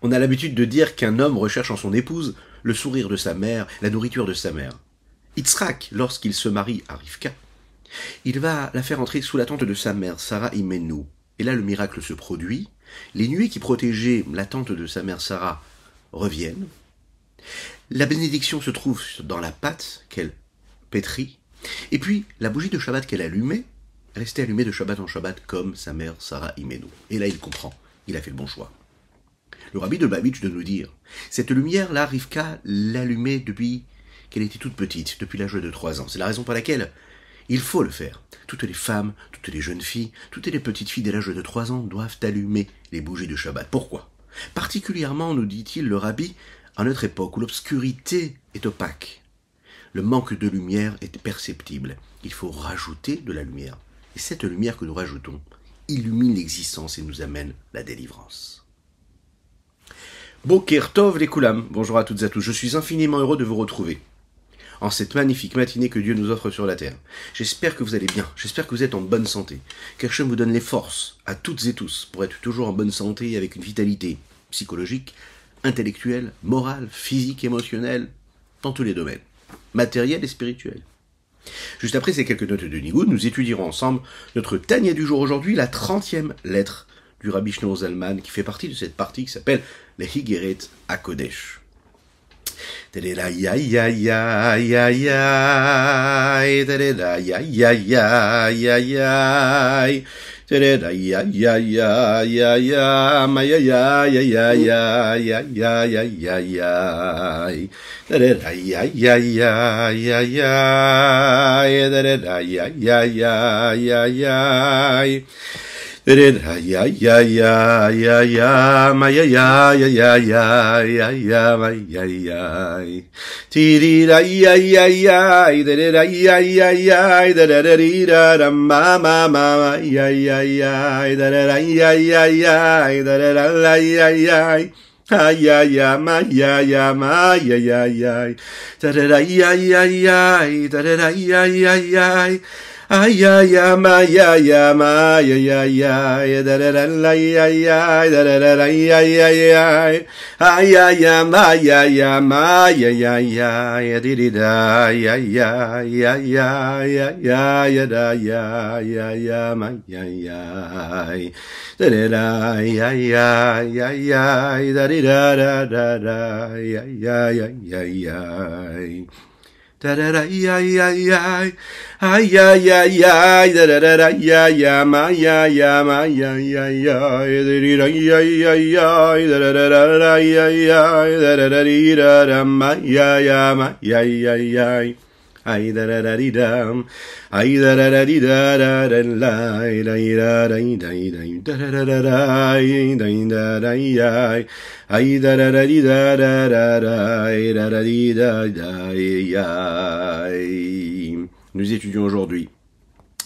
On a l'habitude de dire qu'un homme recherche en son épouse le sourire de sa mère, la nourriture de sa mère. Yitzhak, lorsqu'il se marie à Rivka, il va la faire entrer sous la tente de sa mère, Sarah Imenu. Et là, le miracle se produit. Les nuées qui protégeaient la tente de sa mère Sarah reviennent. La bénédiction se trouve dans la pâte qu'elle pétrit. Et puis, la bougie de Shabbat qu'elle allumait, restait allumée de Shabbat en Shabbat comme sa mère Sarah Imenu. Et là, il comprend. Il a fait le bon choix. Le rabbi de Lubavitch de nous dire, cette lumière-là, Rivka l'allumait depuis qu'elle était toute petite, depuis l'âge de 3 ans. C'est la raison pour laquelle il faut le faire. Toutes les femmes, toutes les jeunes filles, toutes les petites filles dès l'âge de 3 ans doivent allumer les bougies de Shabbat. Pourquoi? Particulièrement, nous dit-il le rabbi, à notre époque où l'obscurité est opaque. Le manque de lumière est perceptible. Il faut rajouter de la lumière. Et cette lumière que nous rajoutons illumine l'existence et nous amène la délivrance. Boker Tov les Koulam, bonjour à toutes et à tous, je suis infiniment heureux de vous retrouver en cette magnifique matinée que Dieu nous offre sur la terre. J'espère que vous allez bien, j'espère que vous êtes en bonne santé, qu'Hachem vous donne les forces à toutes et tous pour être toujours en bonne santé avec une vitalité psychologique, intellectuelle, morale, physique, émotionnelle, dans tous les domaines, matériel et spirituel. Juste après ces quelques notes de Nigoud, nous étudierons ensemble notre Tanya du jour aujourd'hui, la 30e lettre du Rabbi Shneor Zalman, qui fait partie de cette partie qui s'appelle les Higeret HaKodesh. Ay ay am ay ay am ay ay ay ay da da da la ay ay da da da la ay ay ay ay ay am ay ay am ay ay ay ay di di da ay ay ay ay ay ay da ay ay am ay ay ay da da da ay ay ay ay ay da di da da da da ay ay ay ay ay da da da ay ay ay ay ay ay ay da da da ay ay ma ya ya ma ya ya ya da da ay ay ay da da da ay ay ay da da da da ma ya ya ma ya ya ya ay da da da dam ay da da da da da la da da da da da da da ay da da ay ay da da da da da da da ay. Nous étudions aujourd'hui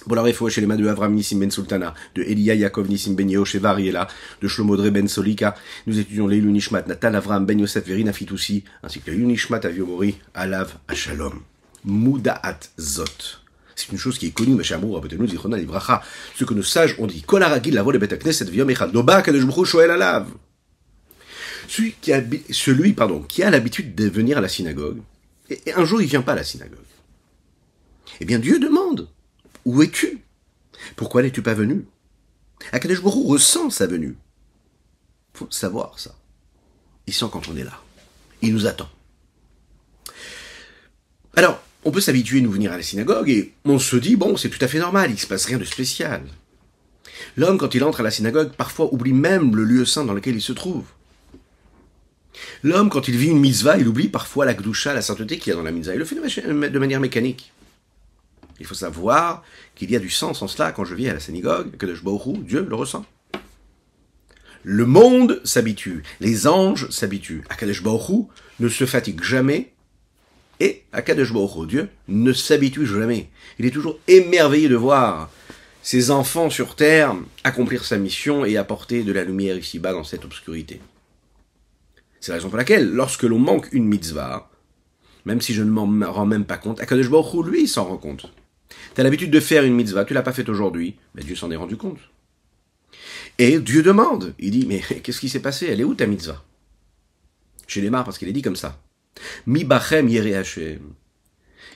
pour la réfoua chez les mains de Avram Nissim Ben Sultana, de Elia Yaakov Nissim Ben Yehoshua Ariela, de Shlomo Dre Ben Solika. Nous étudions les Nishmat Natan Avram Ben Yosef Verina Fitoussi, ainsi que les Nishmat Aviomori Alav Ashalom. Mudaat Zot. C'est une chose qui est connue, mais Shamour, Abotenu, Zichronan, Livracha. Ce que nos sages ont dit, Kol Haragil, Lavo, le Bet Knesset, Viom Echad, Noba, Kadosh Baruch Hu, Shoel Alav. Celui qui a l'habitude de venir à la synagogue, et un jour il vient pas à la synagogue. Eh bien Dieu demande, où es-tu? Pourquoi n'es-tu pas venu? Akadosh Baruch Hu ressent sa venue. Faut savoir ça. Il sent quand on est là. Il nous attend. Alors, on peut s'habituer à nous venir à la synagogue et on se dit, bon, c'est tout à fait normal, il se passe rien de spécial. L'homme, quand il entre à la synagogue, parfois oublie même le lieu saint dans lequel il se trouve. L'homme, quand il vit une mitzvah, il oublie parfois la gdusha, la sainteté qu'il y a dans la mitzvah. Il le fait de manière mécanique. Il faut savoir qu'il y a du sens en cela quand je viens à la synagogue, que Dieu le ressent. Le monde s'habitue, les anges s'habituent. Akadosh Baruch Hu ne se fatigue jamais et Akadosh Baruch Hu, Dieu, ne s'habitue jamais. Il est toujours émerveillé de voir ses enfants sur terre accomplir sa mission et apporter de la lumière ici-bas dans cette obscurité. C'est la raison pour laquelle, lorsque l'on manque une mitzvah, même si je ne m'en rends même pas compte, Akadosh Baruch Hu, lui, s'en rend compte. Tu as l'habitude de faire une mitzvah, tu l'as pas faite aujourd'hui, mais Dieu s'en est rendu compte. Et Dieu demande, il dit, mais qu'est-ce qui s'est passé? Elle est où ta mitzvah? Chez les Mar, parce qu'il est dit comme ça. Mi bachem yere Hashem.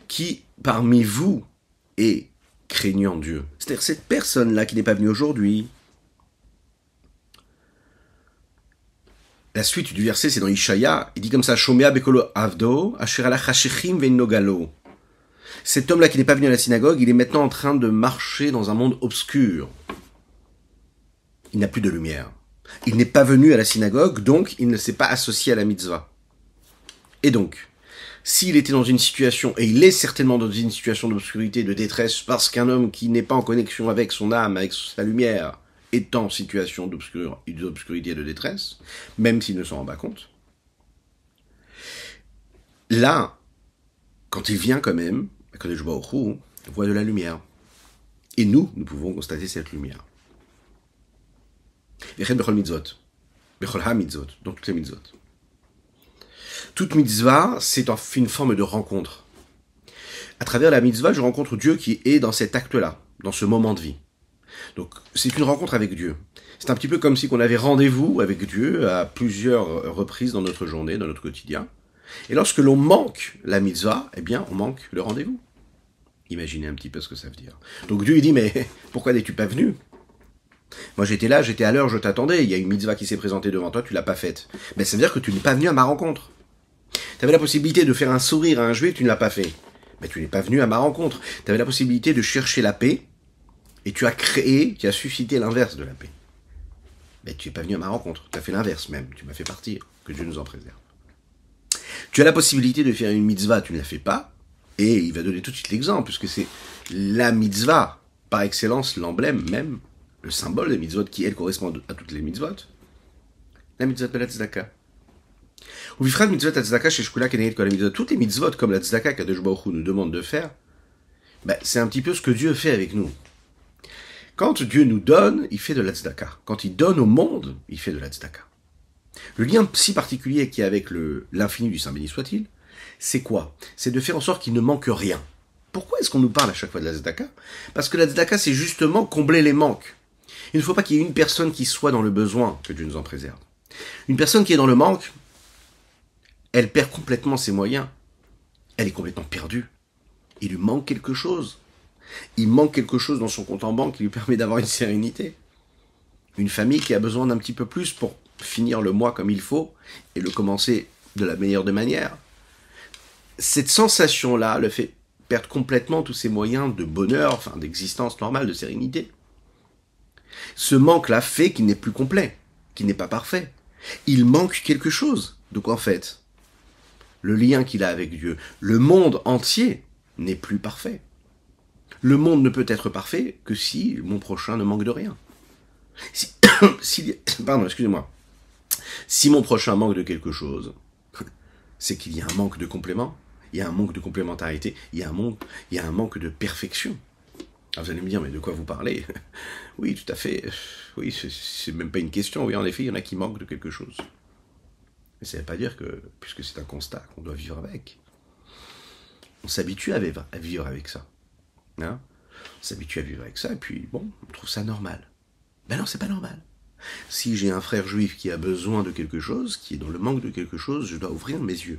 Qui parmi vous est craignant Dieu? C'est-à-dire cette personne-là qui n'est pas venue aujourd'hui. La suite du verset, c'est dans Ishaïa, il dit comme ça, Shomea bekolo avdo, asher ala chashechim ve'nogalo. Cet homme-là qui n'est pas venu à la synagogue, il est maintenant en train de marcher dans un monde obscur. Il n'a plus de lumière. Il n'est pas venu à la synagogue, donc il ne s'est pas associé à la mitzvah. Et donc, s'il était dans une situation, et il est certainement dans une situation d'obscurité, de détresse, parce qu'un homme qui n'est pas en connexion avec son âme, avec sa lumière, est en situation d'obscurité et de détresse, même s'il ne s'en rend pas compte, là, quand il vient quand même, Kadosh Baruch Hu voit de la lumière. Et nous pouvons constater cette lumière. V'chen bechol mitzvot. Bechol ha-mitzvot. Dans toutes les mitzvot. Toute mitzvah, c'est une forme de rencontre. À travers la mitzvah, je rencontre Dieu qui est dans cet acte-là, dans ce moment de vie. Donc, c'est une rencontre avec Dieu. C'est un petit peu comme si on avait rendez-vous avec Dieu à plusieurs reprises dans notre journée, dans notre quotidien. Et lorsque l'on manque la mitzvah, eh bien, on manque le rendez-vous. Imaginez un petit peu ce que ça veut dire. Donc Dieu, il dit, mais pourquoi n'es-tu pas venu? Moi, j'étais là, j'étais à l'heure, je t'attendais. Il y a une mitzvah qui s'est présentée devant toi, tu l'as pas faite. Mais ça veut dire que tu n'es pas venu à ma rencontre. Tu avais la possibilité de faire un sourire à un juif, tu ne l'as pas fait. Mais tu n'es pas venu à ma rencontre. Tu avais la possibilité de chercher la paix, et tu as suscité l'inverse de la paix. Mais tu n'es pas venu à ma rencontre. Tu as fait l'inverse même. Tu m'as fait partir. Que Dieu nous en préserve. Tu as la possibilité de faire une mitzvah, tu ne la fais pas. Et il va donner tout de suite l'exemple, puisque c'est la mitzvah, par excellence, l'emblème même, le symbole des mitzvot, qui elle correspond à toutes les mitzvot. La mitzvot de la tzedaka. Ou vifrat mitzvot la tzedaka chez Shkula keneged kol mitzvot. Toutes les mitzvot, comme la tzedaka qu'Akadosh Baruch Hu nous demande de faire, c'est un petit peu ce que Dieu fait avec nous. Quand Dieu nous donne, il fait de la tzedaka. Quand il donne au monde, il fait de la tzedaka. Le lien si particulier qu'il y a avec l'infini du Saint béni soit-il, c'est quoi? C'est de faire en sorte qu'il ne manque rien. Pourquoi est-ce qu'on nous parle à chaque fois de la tzedaka? Parce que la tzedaka, c'est justement combler les manques. Il ne faut pas qu'il y ait une personne qui soit dans le besoin, que Dieu nous en préserve. Une personne qui est dans le manque, elle perd complètement ses moyens. Elle est complètement perdue. Il lui manque quelque chose. Il manque quelque chose dans son compte en banque qui lui permet d'avoir une sérénité. Une famille qui a besoin d'un petit peu plus pour finir le mois comme il faut et le commencer de la meilleure des manières. Cette sensation-là le fait perdre complètement tous ses moyens de bonheur, d'existence normale, de sérénité. Ce manque-là fait qu'il n'est plus complet, qu'il n'est pas parfait. Il manque quelque chose. Donc en fait, le lien qu'il a avec Dieu, le monde entier n'est plus parfait. Le monde ne peut être parfait que si mon prochain ne manque de rien. Si mon prochain manque de quelque chose, c'est qu'il y a un manque de complément, il y a un manque de complémentarité, il y a un manque de perfection. Alors vous allez me dire, mais de quoi vous parlez? Oui, tout à fait. Oui, c'est même pas une question. Oui, en effet, il y en a qui manquent de quelque chose. Mais ça ne veut pas dire que, puisque c'est un constat qu'on doit vivre avec, on s'habitue à vivre avec ça. Hein? On s'habitue à vivre avec ça, et puis, bon, on trouve ça normal. Ben non, c'est pas normal. Si j'ai un frère juif qui a besoin de quelque chose, qui est dans le manque de quelque chose, je dois ouvrir mes yeux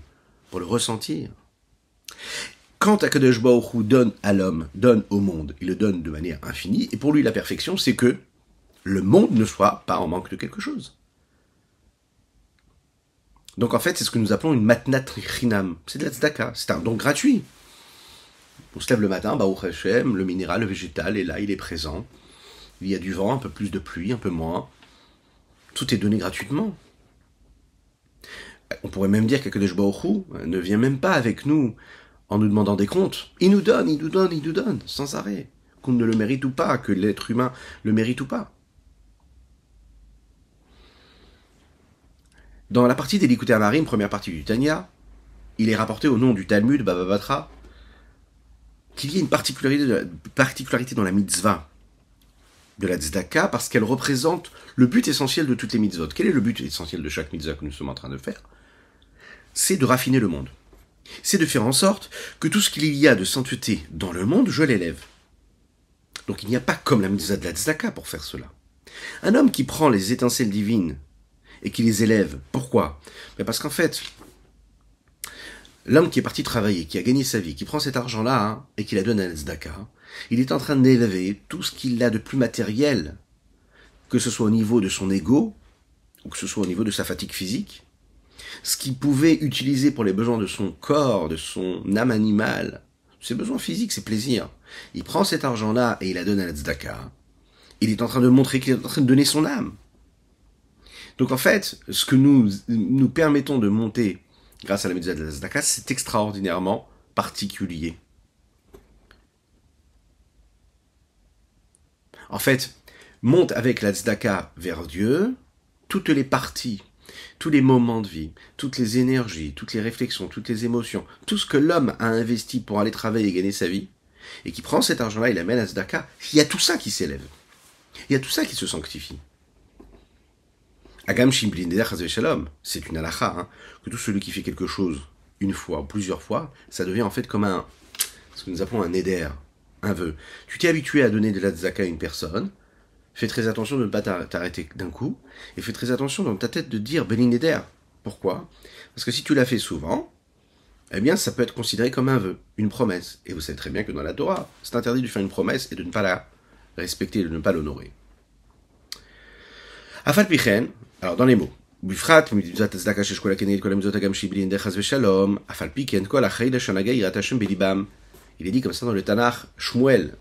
pour le ressentir. Quand Akadosh Baruch Hu donne à l'homme, donne au monde, il le donne de manière infinie, et pour lui la perfection, c'est que le monde ne soit pas en manque de quelque chose. Donc en fait, c'est ce que nous appelons une matnat chinam. C'est de la tzedaka, c'est un don gratuit. On se lève le matin, Baruch Hashem, le minéral, le végétal est là, il est présent. Il y a du vent, un peu plus de pluie, un peu moins. Tout est donné gratuitement. On pourrait même dire qu'Akadosh Baruch Hu ne vient même pas avec nous en nous demandant des comptes. Il nous donne, il nous donne, il nous donne, sans arrêt. Qu'on ne le mérite ou pas, que l'être humain le mérite ou pas. Dans la partie des Likutei Amarim, première partie du Tanya, il est rapporté au nom du Talmud, Baba Batra, qu'il y ait une particularité dans la mitzvah de la tzedaka, parce qu'elle représente le but essentiel de toutes les mitzvot. Quel est le but essentiel de chaque mitzvah que nous sommes en train de faire? C'est de raffiner le monde. C'est de faire en sorte que tout ce qu'il y a de sainteté dans le monde, je l'élève. Donc il n'y a pas comme la mitzvah de la tzedaka pour faire cela. Un homme qui prend les étincelles divines et qui les élève. Pourquoi? Parce qu'en fait, l'homme qui est parti travailler, qui a gagné sa vie, qui prend cet argent-là et qui la donne à la tzedaka, il est en train d'élever tout ce qu'il a de plus matériel, que ce soit au niveau de son ego, ou que ce soit au niveau de sa fatigue physique, ce qu'il pouvait utiliser pour les besoins de son corps, de son âme animale, ses besoins physiques, ses plaisirs. Il prend cet argent-là et il la donne à la tzedaka. Il est en train de montrer qu'il est en train de donner son âme. Donc en fait, ce que nous permettons de monter grâce à la mitzvah de la tzedaka, c'est extraordinairement particulier. En fait, monte avec la tzedaka vers Dieu, toutes les parties, tous les moments de vie, toutes les énergies, toutes les réflexions, toutes les émotions, tout ce que l'homme a investi pour aller travailler et gagner sa vie, et qui prend cet argent-là, il l'amène à tzedaka, il y a tout ça qui s'élève. Il y a tout ça qui se sanctifie. Agam Shimblin Neder Chas V'Shalom, c'est une halakha, que tout celui qui fait quelque chose une fois ou plusieurs fois, ça devient en fait comme ce que nous appelons un neder, un vœu. Tu t'es habitué à donner de la tzedaka à une personne, fais très attention de ne pas t'arrêter d'un coup, et fais très attention dans ta tête de dire Beni Neder. Pourquoi? Parce que si tu l'as fait souvent, eh bien ça peut être considéré comme un vœu, une promesse. Et vous savez très bien que dans la Torah, c'est interdit de faire une promesse et de ne pas la respecter, de ne pas l'honorer. Afal Pichen, alors dans les mots, Bifrat, mitzvot tzedaka sheshkol hakeneged kol hamitzvot hagam shibli neder chas v'shalom, Afal Pichen kol hachayil hashanaga yirat Hashem belibam. Il est dit comme ça dans le Tanakh, Shmuel.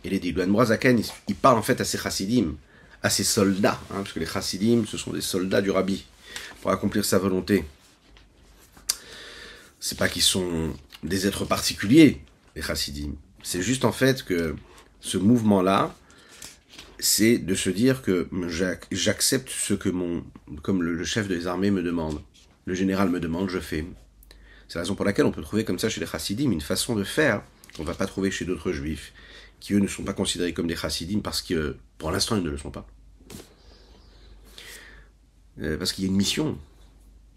Il est dit, le Admor Zaken, il parle en fait à ses chassidim, à ses soldats, parce que les chassidim, ce sont des soldats du rabbi, pour accomplir sa volonté. C'est pas qu'ils sont des êtres particuliers, les chassidim. C'est juste en fait que ce mouvement-là, c'est de se dire que j'accepte ce que comme le chef des armées me demande, le général me demande, je fais. C'est la raison pour laquelle on peut trouver comme ça chez les chassidim une façon de faire qu'on ne va pas trouver chez d'autres juifs, qui eux ne sont pas considérés comme des chassidim parce que pour l'instant ils ne le sont pas. Parce qu'il y a une mission.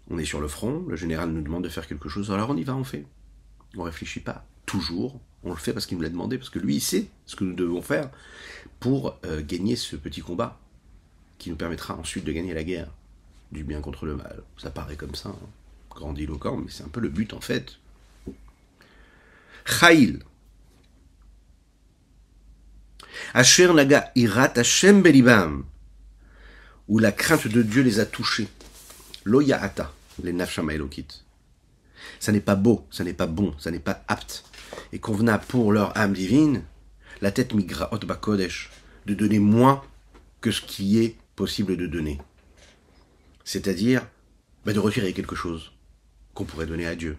On est sur le front, le général nous demande de faire quelque chose, alors on y va, on fait. On ne réfléchit pas. Toujours, on le fait parce qu'il nous l'a demandé, parce que lui il sait ce que nous devons faire pour gagner ce petit combat qui nous permettra ensuite de gagner la guerre du bien contre le mal. Ça paraît comme ça, grandiloquent, mais c'est un peu le but en fait. Chayil. Asher naga irat Hashem belibam, où la crainte de Dieu les a touchés. Lo ya'ata, les nafshama elokit. Ça n'est pas beau, ça n'est pas bon, ça n'est pas apte et convenable pour leur âme divine, la tête migraot bakodesh, de donner moins que ce qui est possible de donner. C'est-à-dire, de retirer quelque chose qu'on pourrait donner à Dieu.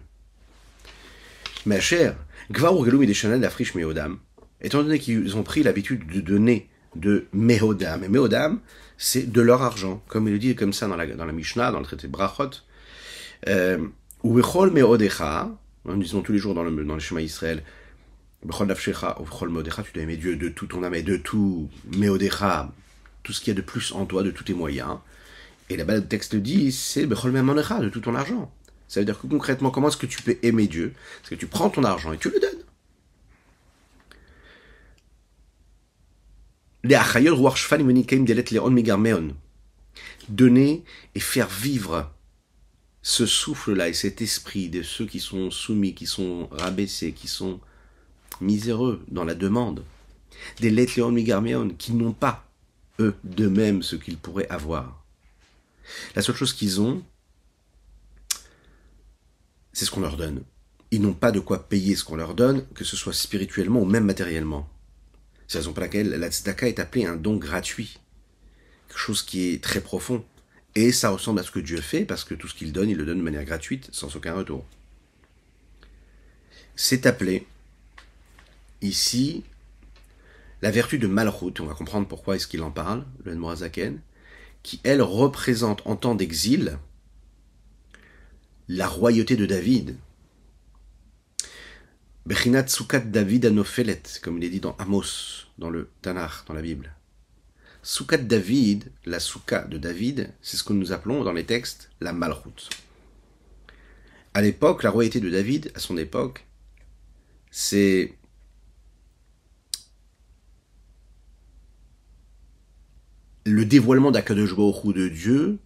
Ma chère, gvar urgelou mideshana d'afrish meodam, étant donné qu'ils ont pris l'habitude de donner de mehodam, et mehodam, c'est de leur argent, comme il le dit comme ça dans la Mishnah, dans le traité de Brachot, ou bechol meodecha, nous disons tous les jours dans le Shema Israël, bechol nafshecha, ou bechol meodecha, tu dois aimer Dieu de tout ton âme et de tout meodecha, tout ce qu'il y a de plus en toi, de tous tes moyens. Et là-bas le texte dit, c'est bechol memonecha, de tout ton argent. Ça veut dire que concrètement, comment est-ce que tu peux aimer Dieu? Parce que tu prends ton argent et tu le donnes. Donner et faire vivre ce souffle-là et cet esprit de ceux qui sont soumis, qui sont rabaissés, qui sont miséreux dans la demande, des letléon migarméon, qui n'ont pas, eux, d'eux-mêmes, ce qu'ils pourraient avoir. La seule chose qu'ils ont, c'est ce qu'on leur donne. Ils n'ont pas de quoi payer ce qu'on leur donne, que ce soit spirituellement ou même matériellement. C'est la raison pour laquelle la tzedaka est appelée un don gratuit. Quelque chose qui est très profond. Et ça ressemble à ce que Dieu fait, parce que tout ce qu'il donne, il le donne de manière gratuite, sans aucun retour. C'est appelé, ici, la vertu de Malchut. On va comprendre pourquoi est-ce qu'il en parle, le Admor Zaken, qui, elle, représente en temps d'exil la royauté de David. Bechinat Soukat David Anofelet, comme il est dit dans Amos, dans le Tanakh, dans la Bible. Soukat David, la Souka de David, c'est ce que nous appelons dans les textes la Malchut. À l'époque, la royauté de David, à son époque, c'est le dévoilement d'Akadosh Baruch Hu de Dieu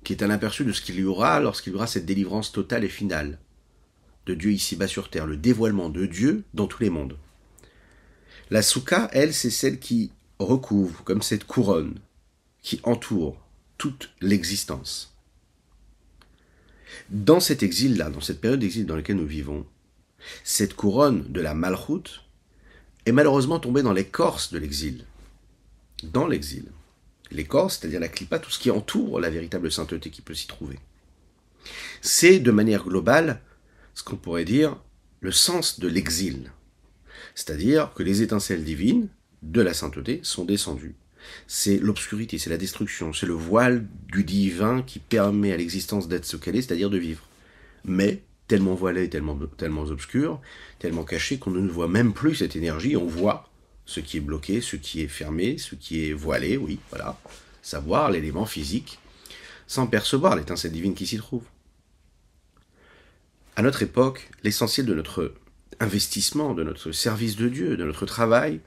qui est un aperçu de ce qu'il y aura lorsqu'il y aura cette délivrance totale et finale de Dieu ici-bas sur terre, le dévoilement de Dieu dans tous les mondes. La soukha, elle, c'est celle qui recouvre, comme cette couronne, qui entoure toute l'existence. Dans cet exil-là, dans cette période d'exil dans laquelle nous vivons, cette couronne de la Malchut est malheureusement tombée dans l'écorce de l'exil. Dans l'exil. L'écorce, c'est-à-dire la clipa, tout ce qui entoure la véritable sainteté qui peut s'y trouver. C'est, de manière globale, ce qu'on pourrait dire le sens de l'exil. C'est-à-dire que les étincelles divines de la sainteté sont descendues. C'est l'obscurité, c'est la destruction, c'est le voile du divin qui permet à l'existence d'être ce qu'elle est, c'est-à-dire de vivre. Mais tellement voilée, tellement obscure, tellement cachée qu'on ne voit même plus cette énergie, on voit ce qui est bloqué, ce qui est fermé, ce qui est voilé, oui, voilà, savoir l'élément physique, sans percevoir l'étincelle divine qui s'y trouve. À notre époque, l'essentiel de notre investissement, de notre service de Dieu, de notre travail,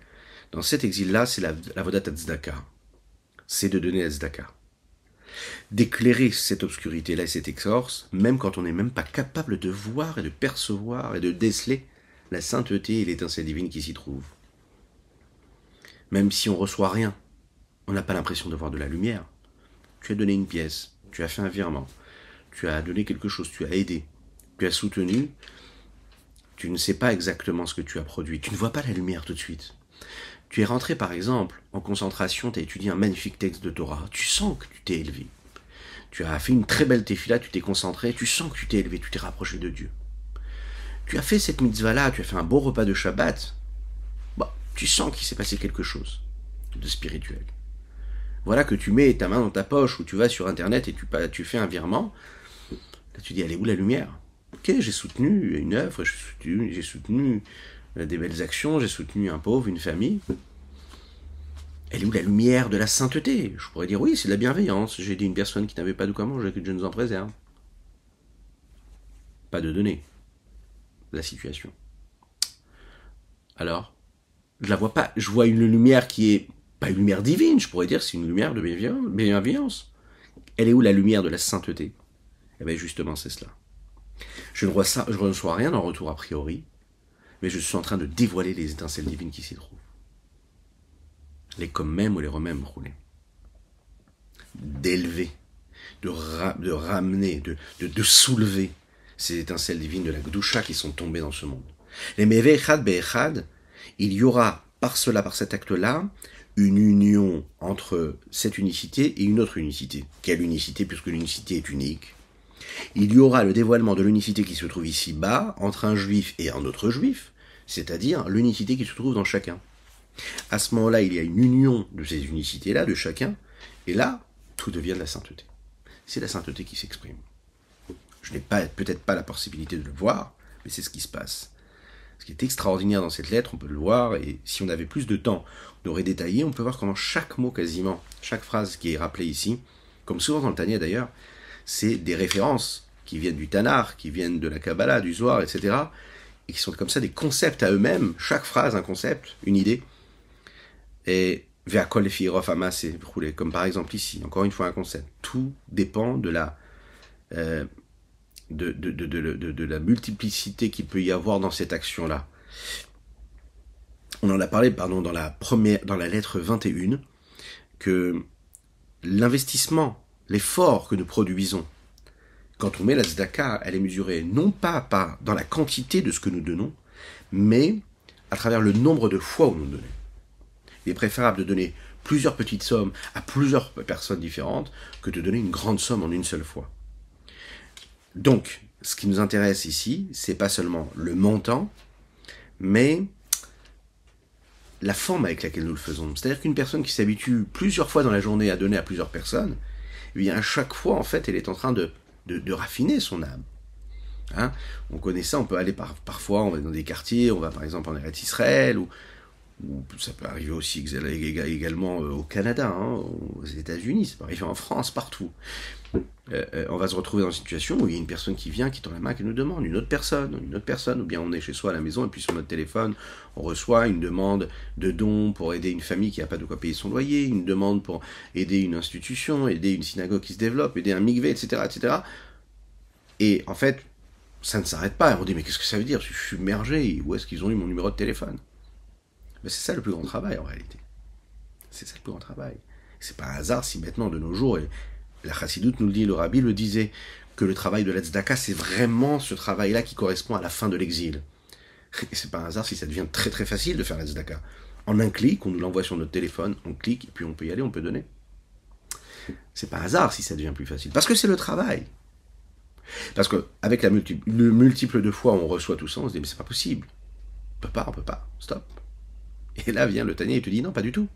dans cet exil-là, c'est la vodat tzedaka. C'est de donner la tzedaka. D'éclairer cette obscurité-là et cette exorce, même quand on n'est même pas capable de voir et de percevoir et de déceler la sainteté et l'étincelle divine qui s'y trouve. Même si on reçoit rien, on n'a pas l'impression de voir de la lumière. Tu as donné une pièce, tu as fait un virement, tu as donné quelque chose, tu as aidé, tu as soutenu, tu ne sais pas exactement ce que tu as produit, tu ne vois pas la lumière tout de suite. Tu es rentré par exemple en concentration, tu as étudié un magnifique texte de Torah, tu sens que tu t'es élevé. Tu as fait une très belle tefila, tu t'es concentré, tu sens que tu t'es élevé, tu t'es rapproché de Dieu. Tu as fait cette mitzvah-là, tu as fait un beau repas de Shabbat, tu sens qu'il s'est passé quelque chose de spirituel. Voilà que tu mets ta main dans ta poche ou tu vas sur internet et tu fais un virement, là tu dis, elle est où la lumière? Ok, j'ai soutenu une œuvre, j'ai soutenu des belles actions, j'ai soutenu un pauvre, une famille. Elle est où la lumière de la sainteté? Je pourrais dire, oui, c'est de la bienveillance. J'ai dit une personne qui n'avait pas de quoi manger, que Dieu nous en préserve. Pas de données. La situation. Alors, je la vois pas. Je vois une lumière qui est pas une lumière divine, je pourrais dire, c'est une lumière de bienveillance. Elle est où la lumière de la sainteté? Eh bien justement, c'est cela. Je ne reçois rien en retour a priori, mais je suis en train de dévoiler les étincelles divines qui s'y trouvent. Les comme même ou les remèmes roulés. D'élever, de ramener, de soulever ces étincelles divines de la Gdusha qui sont tombées dans ce monde. Les Meve Echad Be'echad, il y aura par cet acte-là, une union entre cette unicité et une autre unicité. Quelle unicité, puisque l'unicité est unique? Il y aura le dévoilement de l'unicité qui se trouve ici-bas, entre un juif et un autre juif, c'est-à-dire l'unicité qui se trouve dans chacun. À ce moment-là, il y a une union de ces unicités-là, de chacun, et là, tout devient de la sainteté. C'est la sainteté qui s'exprime. Je n'ai peut-être pas la possibilité de le voir, mais c'est ce qui se passe. Ce qui est extraordinaire dans cette lettre, on peut le voir, et si on avait plus de temps, on aurait détaillé, on peut voir comment chaque mot quasiment, chaque phrase qui est rappelée ici, comme souvent dans le Tanya d'ailleurs, c'est des références qui viennent du Tanar, qui viennent de la Kabbalah, du Zohar, etc., et qui sont comme ça des concepts à eux-mêmes, chaque phrase un concept, une idée, et Ve'akol lefi rof hamas et roulé, comme par exemple ici, encore une fois un concept. Tout dépend de la la multiplicité qu'il peut y avoir dans cette action-là. On en a parlé, dans la lettre 21, que l'investissement, l'effort que nous produisons, quand on met la tzedaka, elle est mesurée non pas dans la quantité de ce que nous donnons, mais à travers le nombre de fois où nous donnons. Il est préférable de donner plusieurs petites sommes à plusieurs personnes différentes que de donner une grande somme en une seule fois. Donc, ce qui nous intéresse ici, c'est pas seulement le montant, mais la forme avec laquelle nous le faisons. C'est-à-dire qu'une personne qui s'habitue plusieurs fois dans la journée à donner à plusieurs personnes, eh bien à chaque fois, en fait, elle est en train de raffiner son âme. Hein, on connaît ça, on peut aller parfois, on va dans des quartiers, on va par exemple en Eretz Israël, ou ou ça peut arriver aussi également au Canada, hein, aux États-Unis, ça peut arriver en France, partout. On va se retrouver dans une situation où il y a une personne qui vient, qui tend la main, qui nous demande, une autre personne, ou bien on est chez soi à la maison, et puis sur notre téléphone, on reçoit une demande de dons pour aider une famille qui n'a pas de quoi payer son loyer, une demande pour aider une institution, aider une synagogue qui se développe, aider un mikvé, etc., etc. Et en fait, ça ne s'arrête pas. Et on dit, mais qu'est-ce que ça veut dire? Je suis submergé, où est-ce qu'ils ont eu mon numéro de téléphone? Ben, c'est ça le plus grand travail en réalité. C'est ça le plus grand travail. C'est pas un hasard si maintenant, de nos jours, et la Chassidoute nous le dit, le Rabbi le disait, que le travail de la tzedaka, c'est vraiment ce travail-là qui correspond à la fin de l'exil. Et c'est pas un hasard si ça devient très très facile de faire la tzedaka. En un clic, on nous l'envoie sur notre téléphone, on clique, et puis on peut y aller, on peut donner. C'est pas un hasard si ça devient plus facile. Parce que c'est le travail. Parce qu'avec le multiple de fois où on reçoit tout ça, on se dit, mais c'est pas possible. On peut pas, stop. Et là vient le Tanya et te dit, non, pas du tout.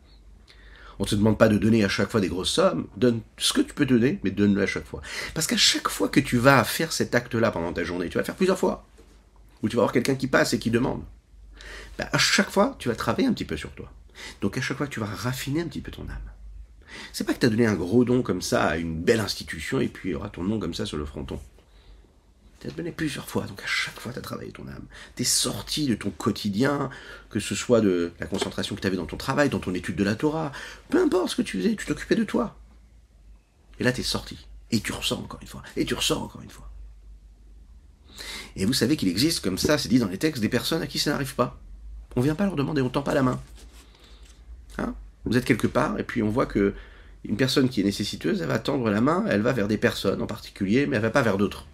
On ne te demande pas de donner à chaque fois des grosses sommes, donne ce que tu peux donner, mais donne-le à chaque fois. Parce qu'à chaque fois que tu vas faire cet acte-là pendant ta journée, tu vas le faire plusieurs fois, ou tu vas avoir quelqu'un qui passe et qui demande, à chaque fois, tu vas travailler un petit peu sur toi. Donc à chaque fois, tu vas raffiner un petit peu ton âme. C'est pas que tu as donné un gros don comme ça à une belle institution et puis il y aura ton nom comme ça sur le fronton. Tu as donné plusieurs fois, donc à chaque fois tu as travaillé ton âme. Tu es sorti de ton quotidien, que ce soit de la concentration que tu avais dans ton travail, dans ton étude de la Torah, peu importe ce que tu faisais, tu t'occupais de toi. Et là tu es sorti, et tu ressors encore une fois, et tu ressors encore une fois. Et vous savez qu'il existe comme ça, c'est dit dans les textes, des personnes à qui ça n'arrive pas. On vient pas leur demander, on tend pas la main. Hein? Vous êtes quelque part, et puis on voit que une personne qui est nécessiteuse, elle va tendre la main, elle va vers des personnes en particulier, mais elle va pas vers d'autres.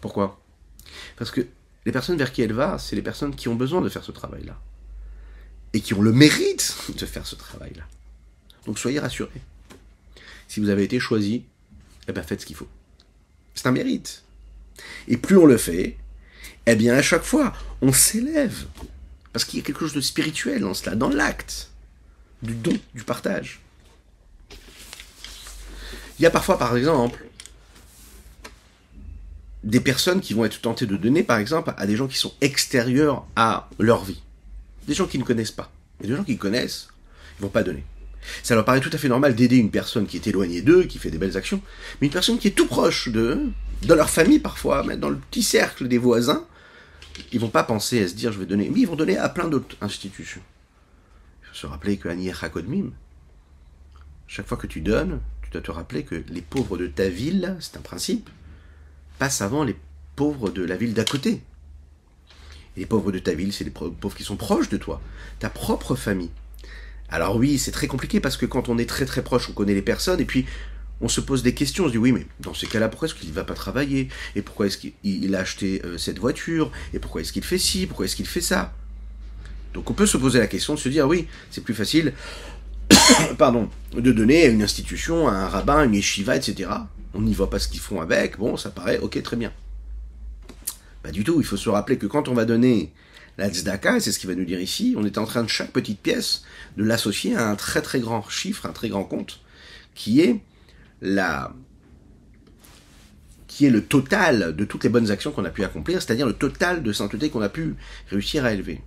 Pourquoi? Parce que les personnes vers qui elle va, c'est les personnes qui ont besoin de faire ce travail-là. Et qui ont le mérite de faire ce travail-là. Donc soyez rassurés. Si vous avez été choisi, eh bien faites ce qu'il faut. C'est un mérite. Et plus on le fait, eh bien à chaque fois, on s'élève. Parce qu'il y a quelque chose de spirituel dans cela, dans l'acte, du don, du partage. Il y a parfois, par exemple, des personnes qui vont être tentées de donner, par exemple, à des gens qui sont extérieurs à leur vie. Des gens qui ne connaissent pas. Et des gens qui connaissent, ils ne vont pas donner. Ça leur paraît tout à fait normal d'aider une personne qui est éloignée d'eux, qui fait des belles actions, mais une personne qui est tout proche d'eux, dans leur famille parfois, même dans le petit cercle des voisins, ils vont pas penser à se dire je vais donner, mais ils vont donner à plein d'autres institutions. Il faut se rappeler que Ani Hakodmim, chaque fois que tu donnes, tu dois te rappeler que les pauvres de ta ville, c'est un principe, passent avant les pauvres de la ville d'à côté. Et les pauvres de ta ville, c'est les pauvres qui sont proches de toi, ta propre famille. Alors oui, c'est très compliqué parce que quand on est très très proche, on connaît les personnes et puis on se pose des questions, on se dit oui mais dans ces cas-là, pourquoi est-ce qu'il ne va pas travailler? Et pourquoi est-ce qu'il a acheté cette voiture? Et pourquoi est-ce qu'il fait ci? Pourquoi est-ce qu'il fait ça? Donc on peut se poser la question de se dire oui, c'est plus facile de donner à une institution, à un rabbin, à une yeshiva, etc. On n'y voit pas ce qu'ils font avec, bon, ça paraît, ok, très bien. Pas du tout, il faut se rappeler que quand on va donner la tzedaka, et c'est ce qu'il va nous dire ici, on est en train de chaque petite pièce de l'associer à un très très grand chiffre, un très grand compte, qui est le total de toutes les bonnes actions qu'on a pu accomplir, c'est-à-dire le total de sainteté qu'on a pu réussir à élever.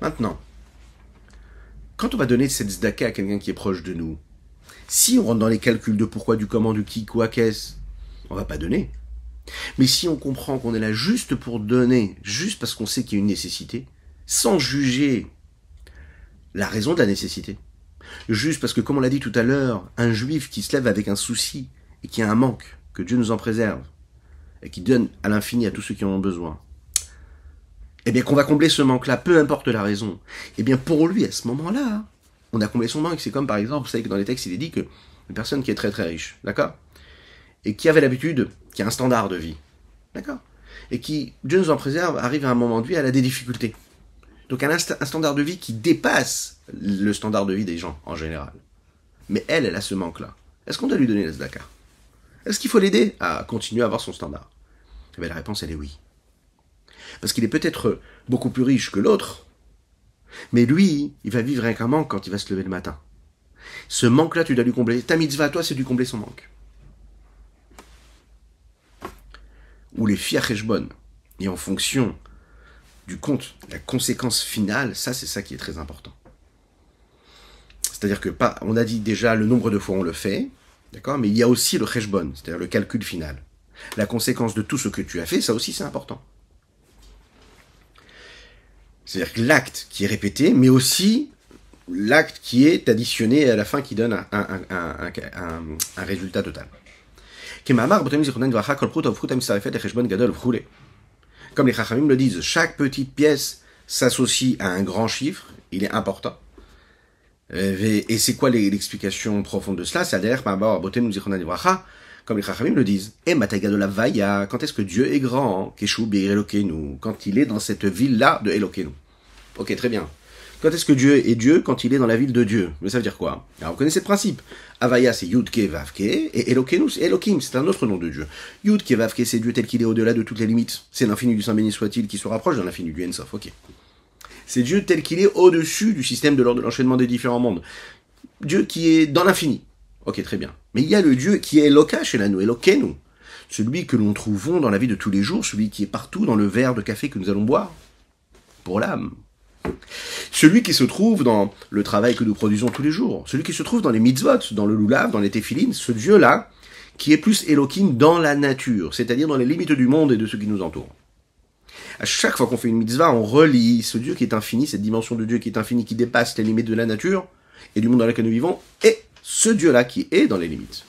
Maintenant, quand on va donner cette tzedaka à quelqu'un qui est proche de nous, si on rentre dans les calculs de pourquoi, du comment, du qui, quoi, qu'est-ce, on va pas donner. Mais si on comprend qu'on est là juste pour donner, juste parce qu'on sait qu'il y a une nécessité, sans juger la raison de la nécessité, juste parce que, comme on l'a dit tout à l'heure, un juif qui se lève avec un souci et qui a un manque, que Dieu nous en préserve, et qui donne à l'infini à tous ceux qui en ont besoin, eh bien qu'on va combler ce manque-là, peu importe la raison, eh bien pour lui, à ce moment-là, on a comblé son manque. C'est comme par exemple, vous savez que dans les textes, il est dit que une personne qui est très très riche, d'accord, et qui avait l'habitude, qui a un standard de vie, d'accord, et qui, Dieu nous en préserve, arrive à un moment de vie, elle a des difficultés. Donc un standard de vie qui dépasse le standard de vie des gens en général. Mais elle a ce manque-là. Est-ce qu'on doit lui donner la tzedaka? Est-ce qu'il faut l'aider à continuer à avoir son standard? Eh bien, la réponse, elle est oui. Parce qu'il est peut-être beaucoup plus riche que l'autre, mais lui, il va vivre avec un manque quand il va se lever le matin. Ce manque-là, tu dois lui combler. Ta mitzvah, toi, c'est de lui combler son manque. Ou les fiach eshbon. Et en fonction du compte, la conséquence finale, ça c'est ça qui est très important. C'est-à-dire que on a dit déjà le nombre de fois on le fait, d'accord, mais il y a aussi le cheshbon, c'est-à-dire le calcul final. La conséquence de tout ce que tu as fait, ça aussi c'est important. C'est-à-dire que l'acte qui est répété, mais aussi l'acte qui est additionné à la fin qui donne un résultat total. Comme les Chachamim le disent, chaque petite pièce s'associe à un grand chiffre, il est important. Et c'est quoi l'explication profonde de cela? C'est derrière comme les Chachamim le disent. Et Mataga de la Vaya, quand est-ce que Dieu est grand? Keshu Be'ir Elokenu, quand il est dans cette ville-là de Elokenu. Ok, très bien. Quand est-ce que Dieu est Dieu? Quand il est dans la ville de Dieu. Mais ça veut dire quoi? Alors vous connaissez le principe. Avaya c'est Yudke Vavke, et Elokenu c'est Elokim, c'est un autre nom de Dieu. Yudke Vavke c'est Dieu tel qu'il est au-delà de toutes les limites. C'est l'infini du Saint béni soit-il qui se rapproche de l'infini du Ensof, ok. C'est Dieu tel qu'il est au-dessus du système de l'ordre de l'enchaînement des différents mondes. Dieu qui est dans l'infini. Ok, très bien. Mais il y a le Dieu qui est Eloka chez nous, Elokenu. Celui que nous trouvons dans la vie de tous les jours, celui qui est partout dans le verre de café que nous allons boire. Pour l'âme. Celui qui se trouve dans le travail que nous produisons tous les jours. Celui qui se trouve dans les mitzvot, dans le lulav, dans les téphilines. Ce Dieu-là, qui est plus Elokim dans la nature, c'est-à-dire dans les limites du monde et de ce qui nous entoure. À chaque fois qu'on fait une mitzvah, on relie ce Dieu qui est infini, cette dimension de Dieu qui est infinie, qui dépasse les limites de la nature et du monde dans lequel nous vivons, et ce Dieu-là qui est dans les limites.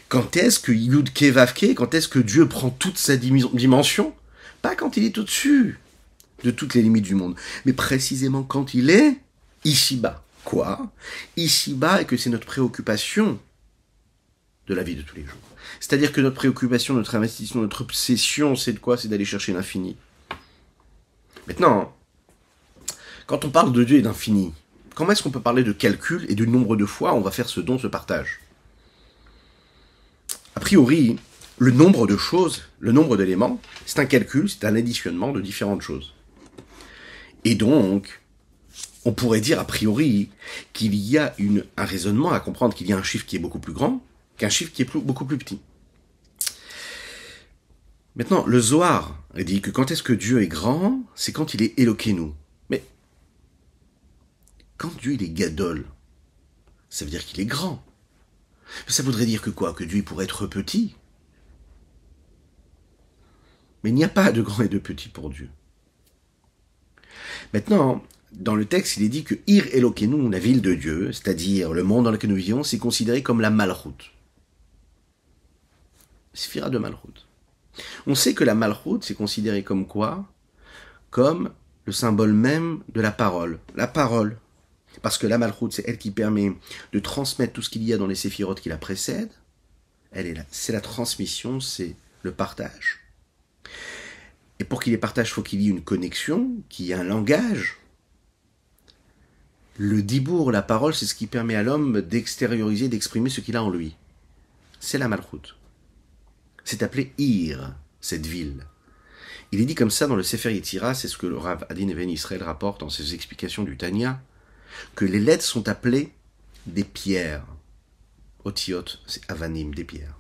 Quand est-ce que Yud Kevavke, quand est-ce que Dieu prend toute sa dimension? Pas quand il est au-dessus de toutes les limites du monde, mais précisément quand il est ici-bas. Quoi? Ici-bas, et que c'est notre préoccupation de la vie de tous les jours. C'est-à-dire que notre préoccupation, notre investissement, notre obsession, c'est de quoi? C'est d'aller chercher l'infini. Maintenant, quand on parle de Dieu et d'infini, comment est-ce qu'on peut parler de calcul et du nombre de fois on va faire ce don, ce partage? A priori, le nombre de choses, le nombre d'éléments, c'est un calcul, c'est un additionnement de différentes choses. Et donc, on pourrait dire a priori qu'il y a un raisonnement à comprendre qu'il y a un chiffre qui est beaucoup plus grand qu'un chiffre qui est beaucoup plus petit. Maintenant, le Zohar dit que quand est-ce que Dieu est grand, c'est quand il est Elokenu. Mais quand Dieu il est Gadol, ça veut dire qu'il est grand. Mais ça voudrait dire que quoi? Que Dieu pourrait être petit? Mais il n'y a pas de grand et de petit pour Dieu. Maintenant, dans le texte, il est dit que Ir Elokenu, la ville de Dieu, c'est-à-dire le monde dans lequel nous vivons, c'est considéré comme la Malchut. Sphira de Malchut. On sait que la Malchut, c'est considéré comme quoi? Comme le symbole même de la parole. La parole. Parce que la Malchut, c'est elle qui permet de transmettre tout ce qu'il y a dans les séphirotes qui la précèdent. Elle est là. C'est la transmission, c'est le partage. Et pour qu'il y ait partage, il faut qu'il y ait une connexion, qu'il y ait un langage. Le dibour, la parole, c'est ce qui permet à l'homme d'extérioriser, d'exprimer ce qu'il a en lui. C'est la Malchut. C'est appelé Ir, cette ville. Il est dit comme ça dans le Sefer Yetzira, c'est ce que le Rav Adin Even Israël rapporte dans ses explications du Tanya, que les lettres sont appelées des pierres. Otiot, c'est Avanim, des pierres.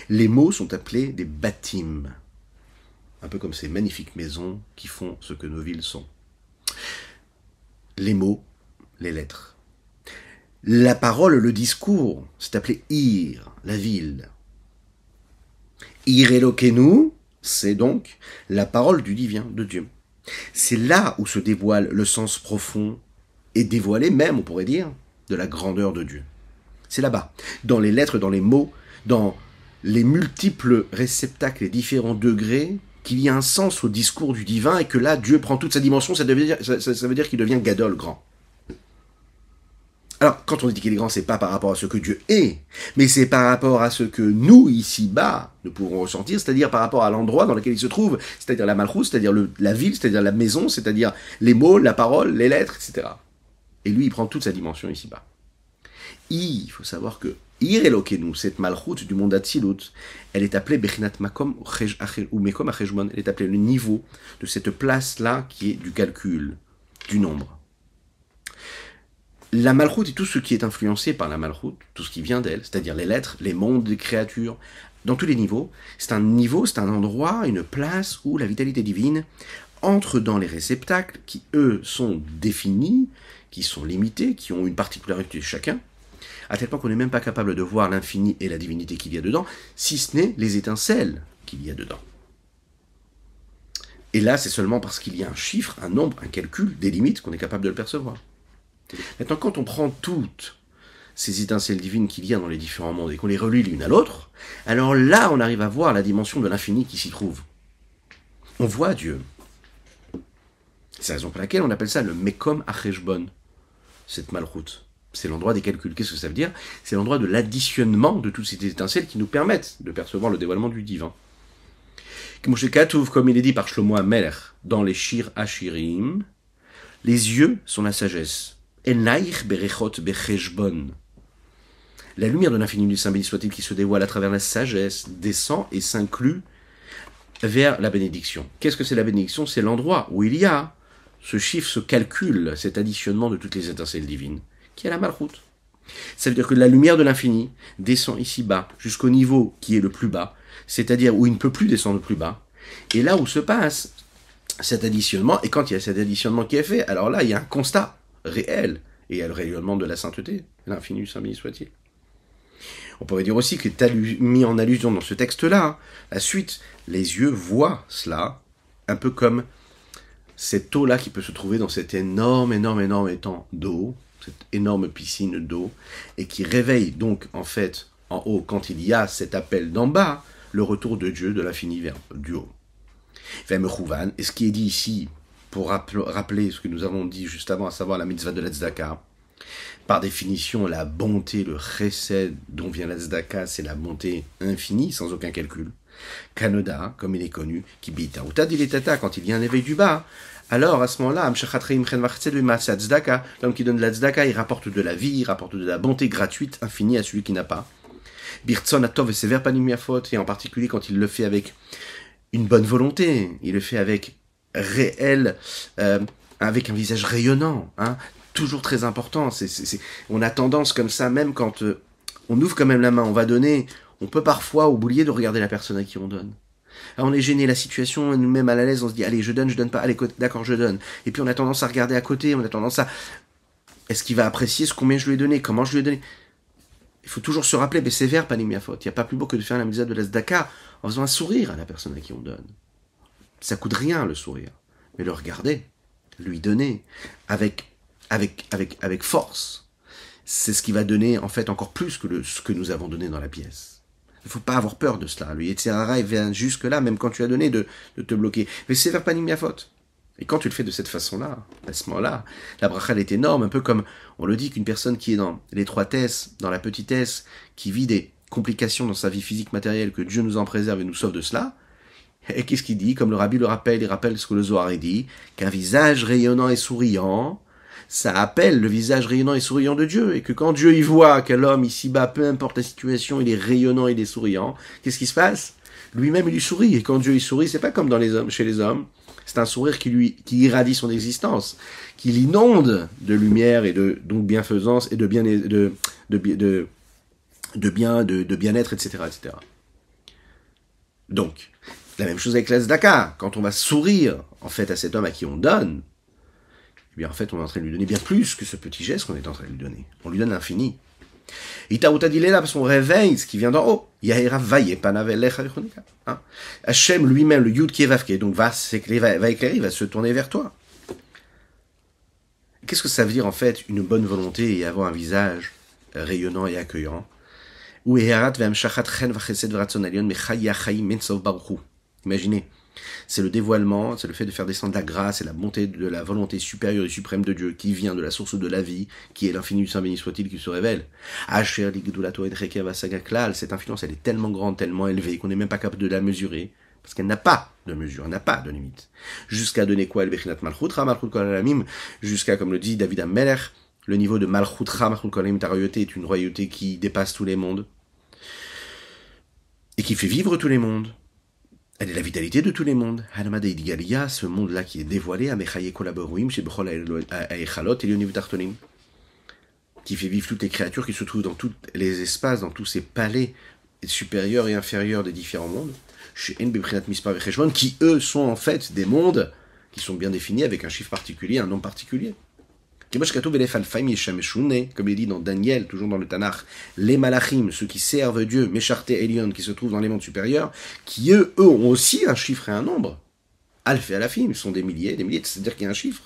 Les mots sont appelés des Batim. Un peu comme ces magnifiques maisons qui font ce que nos villes sont. Les mots, les lettres. La parole, le discours, c'est appelé Ir, la ville. Ir Elokenu, c'est donc la parole du divin, de Dieu. C'est là où se dévoile le sens profond et dévoilé même, on pourrait dire, de la grandeur de Dieu. C'est là-bas, dans les lettres, dans les mots, dans les multiples réceptacles et différents degrés, qu'il y a un sens au discours du divin et que là, Dieu prend toute sa dimension, ça veut dire qu'il devient Gadol, grand. Alors, quand on dit qu'il est grand, c'est pas par rapport à ce que Dieu est, mais c'est par rapport à ce que nous, ici-bas, nous pouvons ressentir, c'est-à-dire par rapport à l'endroit dans lequel il se trouve, c'est-à-dire la Malchut, c'est-à-dire la ville, c'est-à-dire la maison, c'est-à-dire les mots, la parole, les lettres, etc. Et lui, il prend toute sa dimension ici-bas. Il faut savoir que Ir Elokenu, cette Malchut du monde Atzilut, elle est appelée Bechinat Makom ou Mekom Acheshbon, elle est appelée le niveau de cette place-là qui est du calcul, du nombre. La Malchut et tout ce qui est influencé par la Malchut, tout ce qui vient d'elle, c'est-à-dire les lettres, les mondes des créatures, dans tous les niveaux. C'est un niveau, c'est un endroit, une place où la vitalité divine entre dans les réceptacles qui, eux, sont définis, qui sont limités, qui ont une particularité chacun, à tel point qu'on n'est même pas capable de voir l'infini et la divinité qu'il y a dedans, si ce n'est les étincelles qu'il y a dedans. Et là, c'est seulement parce qu'il y a un chiffre, un nombre, un calcul, des limites qu'on est capable de le percevoir. Maintenant, quand on prend toutes ces étincelles divines qu'il y a dans les différents mondes et qu'on les relie l'une à l'autre, alors là, on arrive à voir la dimension de l'infini qui s'y trouve. On voit Dieu. C'est la raison pour laquelle on appelle ça le Mekom Acheshbon, cette malroute. C'est l'endroit des calculs. Qu'est-ce que ça veut dire? C'est l'endroit de l'additionnement de toutes ces étincelles qui nous permettent de percevoir le dévoilement du divin. Comme il est dit par Shlomo HaMelech dans les Shir Hashirim, les yeux sont la sagesse. Enaich berechot becheshbon. La lumière de l'infini du Saint béni soit-il qui se dévoile à travers la sagesse descend et s'inclut vers la bénédiction. Qu'est-ce que c'est la bénédiction? C'est l'endroit où il y a ce chiffre, ce calcul, cet additionnement de toutes les étincelles divines, qui est la malroute. Ça veut dire que la lumière de l'infini descend ici-bas, jusqu'au niveau qui est le plus bas, c'est-à-dire où il ne peut plus descendre plus bas, et là où se passe cet additionnement, et quand il y a cet additionnement qui est fait, alors là, il y a un constat réel, et il y a le rayonnement de la sainteté, l'infini du Saint béni soit-il. On pourrait dire aussi que tu as mis en allusion dans ce texte-là, la suite, les yeux voient cela, un peu comme cette eau-là qui peut se trouver dans cet énorme étang d'eau, cette énorme piscine d'eau, et qui réveille donc en fait en haut, quand il y a cet appel d'en bas, le retour de Dieu de l'infini vers du haut. Et ce qui est dit ici, pour rappeler ce que nous avons dit juste avant, à savoir la mitzvah de la tzedaka, par définition, la bonté, le chesed dont vient la tzedaka, c'est la bonté infinie, sans aucun calcul. Kanoda, comme il est connu, qui bita ou tadiletata, quand il y a un éveil du bas, alors à ce moment-là, l'homme qui donne la tzedaka, il rapporte de la vie, il rapporte de la bonté gratuite, infinie à celui qui n'a pas. Birtson atov et sever panim yafot, et en particulier quand il le fait avec une bonne volonté, il le fait avec réel, avec un visage rayonnant, toujours très important. On a tendance comme ça, même quand on ouvre quand même la main, on va donner, on peut parfois oublier de regarder la personne à qui on donne. Alors on est gêné, la situation, nous-mêmes mal à l'aise, on se dit, allez, je donne pas, allez, d'accord, je donne. Et puis on a tendance à regarder à côté, on a tendance à, est-ce qu'il va apprécier combien je lui ai donné, comment je lui ai donné? Il faut toujours se rappeler, mais sévère, panim yafot. Il n'y a pas plus beau que de faire la mitzvah de la tzedaka en faisant un sourire à la personne à qui on donne. Ça coûte rien, le sourire. Mais le regarder, lui donner, avec force, c'est ce qui va donner, en fait, encore plus que ce que nous avons donné dans la pièce. Il ne faut pas avoir peur de cela. Le Yetzirah, il vient jusque-là, même quand tu as donné, de te bloquer. Mais sévère, panim yafot. Et quand tu le fais de cette façon-là, à ce moment-là, la bracha est énorme, un peu comme on le dit qu'une personne qui est dans l'étroitesse, dans la petitesse, qui vit des complications dans sa vie physique matérielle, que Dieu nous en préserve et nous sauve de cela. Et qu'est-ce qu'il dit? Comme le Rabbi le rappelle, il rappelle ce que le Zohar dit, qu'un visage rayonnant et souriant, ça appelle le visage rayonnant et souriant de Dieu, et que quand Dieu y voit qu'un homme ici-bas, peu importe la situation, il est rayonnant, il est souriant, qu'est-ce qui se passe? Lui-même, il lui sourit, et quand Dieu y sourit, c'est pas comme dans les hommes, chez les hommes. C'est un sourire qui irradie son existence, qui l'inonde de lumière et de donc bienfaisance et de bien-être, etc., etc. Donc, la même chose avec la tzedaka. Quand on va sourire, en fait, à cet homme à qui on donne, eh bien, en fait, on est en train de lui donner bien plus que ce petit geste qu'on est en train de lui donner. On lui donne l'infini. Itaouta dilena, parce qu'on réveille ce qui vient d'en haut. Yahera vaye panavelecha yochonika. Hachem lui-même, le Yud qui est Vavke, donc va éclairer, il va se tourner vers toi. Qu'est-ce que ça veut dire en fait une bonne volonté et avoir un visage rayonnant et accueillant? Imaginez, c'est le dévoilement, c'est le fait de faire descendre la grâce et la bonté de la volonté supérieure et suprême de Dieu qui vient de la source de la vie, qui est l'infini du Saint béni soit-il qui se révèle. Cette influence elle est tellement grande, tellement élevée qu'on n'est même pas capable de la mesurer, parce qu'elle n'a pas de mesure, elle n'a pas de limite. Jusqu'à donner quoi? Jusqu'à, comme le dit David HaMelech, le niveau de Malchut Ra Malchut Kol Alamim, ta royauté est une royauté qui dépasse tous les mondes et qui fait vivre tous les mondes. Elle est la vitalité de tous les mondes. Ce monde-là qui est dévoilé, qui fait vivre toutes les créatures qui se trouvent dans tous les espaces, dans tous ces palais supérieurs et inférieurs des différents mondes, chez En Beprinat Mispar Vecheshbon, qui eux sont en fait des mondes qui sont bien définis avec un chiffre particulier, un nom particulier. Comme il dit dans Daniel, toujours dans le Tanakh, les Malachim, ceux qui servent Dieu, Mesharte Elion, qui se trouvent dans les mondes supérieurs, qui eux ont aussi un chiffre et un nombre. Alpha et Alafim, sont des milliers, c'est-à-dire qu'il y a un chiffre.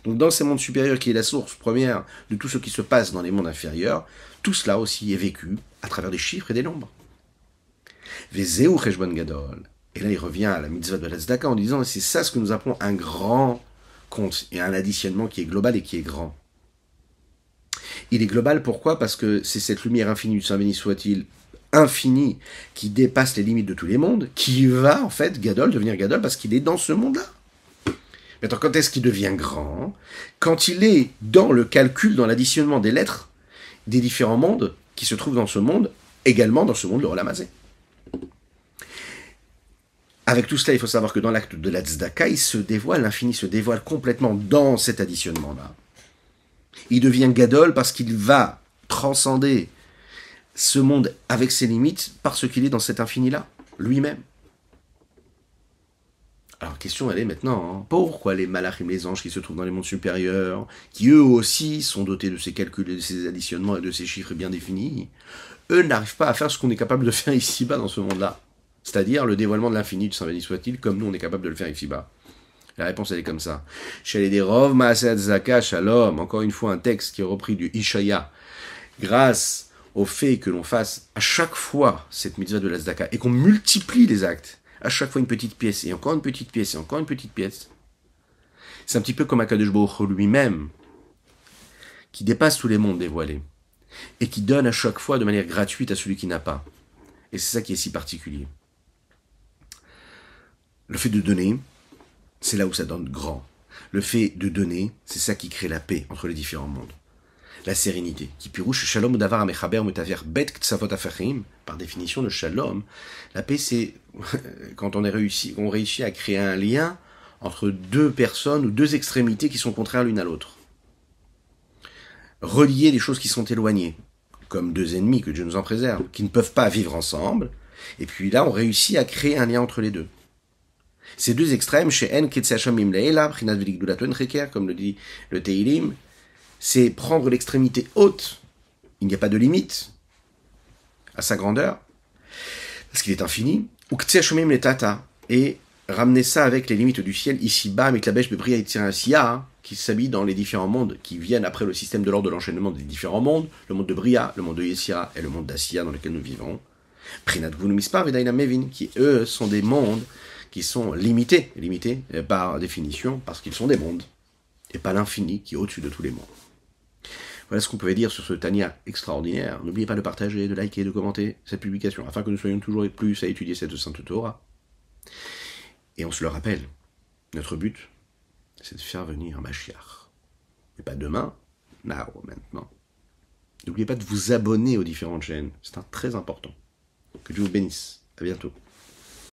Donc dans ces mondes supérieurs, qui est la source première de tout ce qui se passe dans les mondes inférieurs, tout cela aussi est vécu à travers des chiffres et des nombres. Vezeu Cheshbon Gadol. Et là il revient à la mitzvah de la tzedaka en disant, c'est ça ce que nous appelons un grand compte, et un additionnement qui est global et qui est grand. Il est global, pourquoi ? Parce que c'est cette lumière infinie du Saint béni soit-il, infinie, qui dépasse les limites de tous les mondes, qui va en fait devenir Gadol, parce qu'il est dans ce monde-là. Maintenant, quand est-ce qu'il devient grand ? Quand il est dans le calcul, dans l'additionnement des lettres des différents mondes qui se trouvent dans ce monde, également dans ce monde de Olam Hazé. Avec tout cela, il faut savoir que dans l'acte de la tzedaka, il se dévoile, l'infini se dévoile complètement dans cet additionnement-là. Il devient Gadol parce qu'il va transcender ce monde avec ses limites parce qu'il est dans cet infini-là, lui-même. Alors, question, elle est maintenant, pourquoi les malachim, les anges qui se trouvent dans les mondes supérieurs, qui eux aussi sont dotés de ces calculs, de ces additionnements et de ces chiffres bien définis, eux n'arrivent pas à faire ce qu'on est capable de faire ici-bas dans ce monde-là. C'est-à-dire le dévoilement de l'infini, du Saint béni soit-il, comme nous on est capable de le faire ici-bas. La réponse elle est comme ça. Shaledérov Maaseh Tzedaka Shalom, encore une fois un texte qui est repris du Ishaya, grâce au fait que l'on fasse à chaque fois cette mitzvah de la tzedaka et qu'on multiplie les actes, à chaque fois une petite pièce, et encore une petite pièce, et encore une petite pièce. C'est un petit peu comme Akadosh Baruch Hu lui-même, qui dépasse tous les mondes dévoilés, et qui donne à chaque fois de manière gratuite à celui qui n'a pas. Et c'est ça qui est si particulier. Le fait de donner, c'est là où ça donne grand. Le fait de donner, c'est ça qui crée la paix entre les différents mondes. La sérénité. Qui pirouche shalom udavar amechaber mutaver bet ktsavot afachim. Par définition, le shalom, la paix, c'est quand on réussit à créer un lien entre deux personnes ou deux extrémités qui sont contraires l'une à l'autre. Relier des choses qui sont éloignées, comme deux ennemis, que Dieu nous en préserve, qui ne peuvent pas vivre ensemble. Et puis là, on réussit à créer un lien entre les deux. Ces deux extrêmes, chez En Ketseachamim Leila, Prinat Velikdulaton Reker, comme le dit le Teilim, c'est prendre l'extrémité haute, il n'y a pas de limite à sa grandeur, parce qu'il est infini, ou Ketseachamim Letata, et ramener ça avec les limites du ciel, ici-bas, avec la bêche Bebria et Tsiria, qui s'habille dans les différents mondes, qui viennent après le système de l'ordre de l'enchaînement des différents mondes, le monde de Bria, le monde de Yesira et le monde d'Asiya dans lequel nous vivons, Prinat Gvunumispar et Daina Mevin, qui eux sont des mondes qui sont limités par définition, parce qu'ils sont des mondes, et pas l'infini qui est au-dessus de tous les mondes. Voilà ce qu'on pouvait dire sur ce Tanya extraordinaire. N'oubliez pas de partager, de liker, de commenter cette publication, afin que nous soyons toujours plus à étudier cette Sainte Torah. Et on se le rappelle, notre but, c'est de faire venir Mashiach. Mais pas demain, maintenant. N'oubliez pas de vous abonner aux différentes chaînes, c'est très important. Que Dieu vous bénisse. À bientôt.